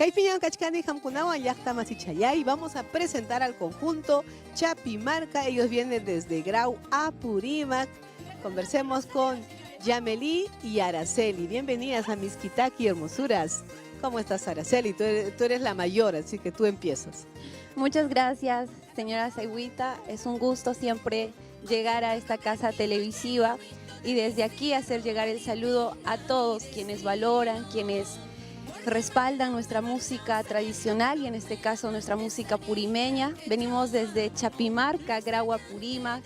Kaypiñan Kachkani Hamkunawan Llaqta Masichayay. Vamos a presentar al conjunto Chapimarca. Ellos vienen desde Grau a Purímac. Conversemos con Yameli y Araceli. Bienvenidas a Miskitaki, hermosuras. ¿Cómo estás, Araceli? Tú eres la mayor, así que tú empiezas. Muchas gracias, señora Saigüita. Es un gusto siempre llegar a esta casa televisiva y desde aquí hacer llegar el saludo a todos quienes valoran, quienes respaldan nuestra música tradicional y en este caso nuestra música purimeña. Venimos desde Chapimarca, Grau a Purímac,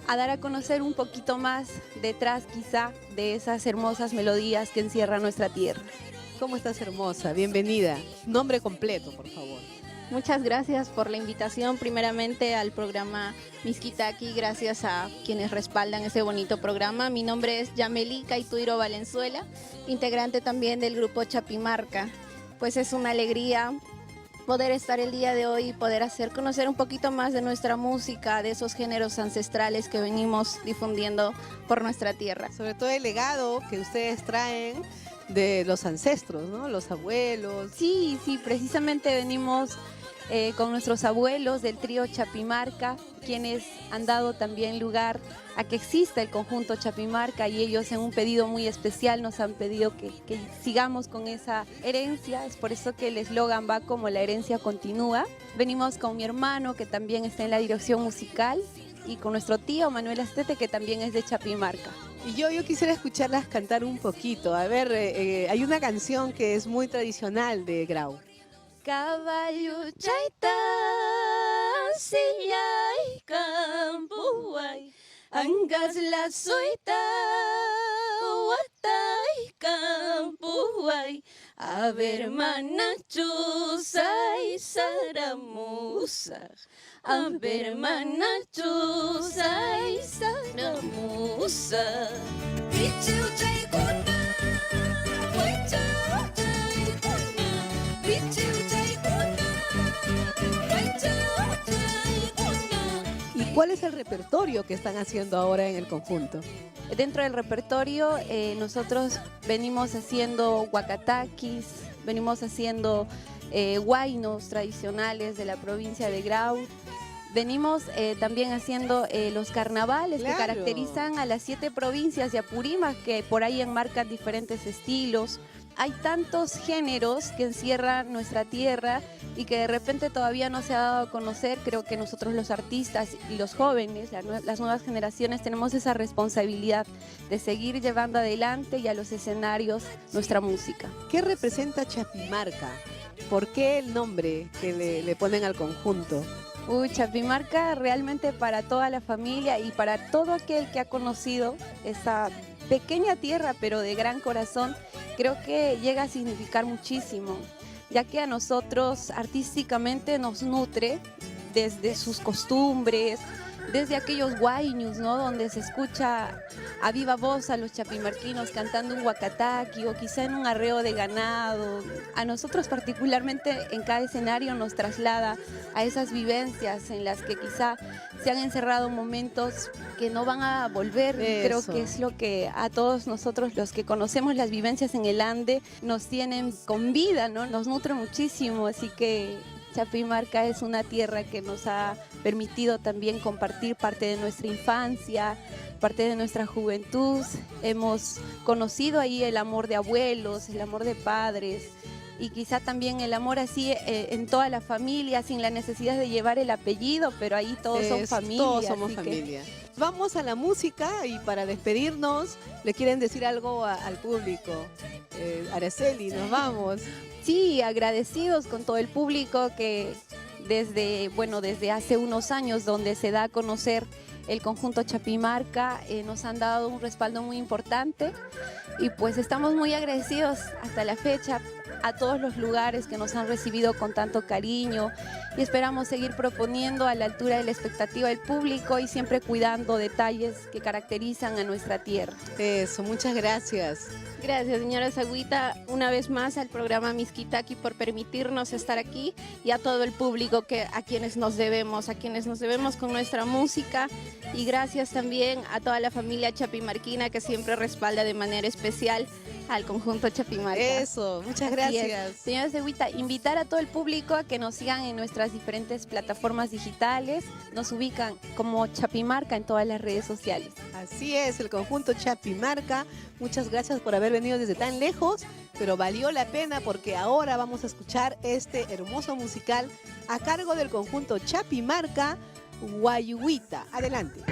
a dar a conocer un poquito más detrás quizá de esas hermosas melodías que encierra nuestra tierra. ¿Cómo estás, hermosa? Bienvenida. Nombre completo, por favor. Muchas gracias por la invitación, primeramente al programa Miskitaki, gracias a quienes respaldan ese bonito programa. Mi nombre es Yameli Caituiro Valenzuela, integrante también del grupo Chapimarca. Pues es una alegría poder estar el día de hoy y poder hacer conocer un poquito más de nuestra música, de esos géneros ancestrales que venimos difundiendo por nuestra tierra. Sobre todo el legado que ustedes traen de los ancestros, ¿no? Los abuelos. Sí, precisamente venimos con nuestros abuelos del trío Chapimarca, quienes han dado también lugar a que exista el conjunto Chapimarca y ellos en un pedido muy especial nos han pedido que sigamos con esa herencia. Es por eso que el eslogan va como la herencia continúa. Venimos con mi hermano que también está en la dirección musical y con nuestro tío Manuel Astete que también es de Chapimarca. Y yo quisiera escucharlas cantar un poquito. A ver, hay una canción que es muy tradicional de Grau. Caballo chaita, sillay, campuay, angas la suita, watay, campuay, a ver manachusay, saramusa, a ver manachusay, saramusa. ¿Cuál es el repertorio que están haciendo ahora en el conjunto? Dentro del repertorio nosotros venimos haciendo huacatakis, venimos haciendo huaynos tradicionales de la provincia de Grau. Venimos también haciendo los carnavales que caracterizan a las 7 provincias de Apurímac, que por ahí enmarcan diferentes estilos. Hay tantos géneros que encierran nuestra tierra y que de repente todavía no se ha dado a conocer. Creo que nosotros los artistas y los jóvenes, las nuevas generaciones, tenemos esa responsabilidad de seguir llevando adelante y a los escenarios nuestra música. ¿Qué representa Chapimarca? ¿Por qué el nombre que le ponen al conjunto? Chapimarca realmente para toda la familia y para todo aquel que ha conocido esa pequeña tierra pero de gran corazón, creo que llega a significar muchísimo, ya que a nosotros artísticamente nos nutre desde sus costumbres, desde aquellos huayños, ¿no? Donde se escucha a viva voz a los chapimarquinos cantando un huacataqui o quizá en un arreo de ganado. A nosotros particularmente en cada escenario nos traslada a esas vivencias en las que quizá se han encerrado momentos que no van a volver. Creo que es lo que a todos nosotros los que conocemos las vivencias en el Ande nos tienen con vida, ¿no? Nos nutre muchísimo, así que Chapimarca es una tierra que nos ha permitido también compartir parte de nuestra infancia, parte de nuestra juventud. Hemos conocido ahí el amor de abuelos, el amor de padres y quizá también el amor así en toda la familia, sin la necesidad de llevar el apellido, pero ahí todos son familia. Todos somos familia. Vamos a la música y para despedirnos, ¿le quieren decir algo al público? Araceli, nos vamos. Sí, agradecidos con todo el público que desde hace unos años donde se da a conocer el conjunto Chapimarca, nos han dado un respaldo muy importante y pues estamos muy agradecidos hasta la fecha a todos los lugares que nos han recibido con tanto cariño y esperamos seguir proponiendo a la altura de la expectativa del público y siempre cuidando detalles que caracterizan a nuestra tierra. Eso, muchas gracias. Gracias, señora Saigüita, una vez más al programa Miskitaki por permitirnos estar aquí y a todo el público a quienes nos debemos con nuestra música y gracias también a toda la familia chapimarquina que siempre respalda de manera especial al conjunto Chapimarca. Eso, muchas Así es. gracias. Señora Cegüita, invitar a todo el público a que nos sigan en nuestras diferentes plataformas digitales. Nos ubican como Chapimarca en todas las redes sociales. Así es, el conjunto Chapimarca. Muchas gracias por haber venido desde tan lejos, pero valió la pena porque ahora vamos a escuchar este hermoso musical a cargo del conjunto Chapimarca, Guayuita. Adelante.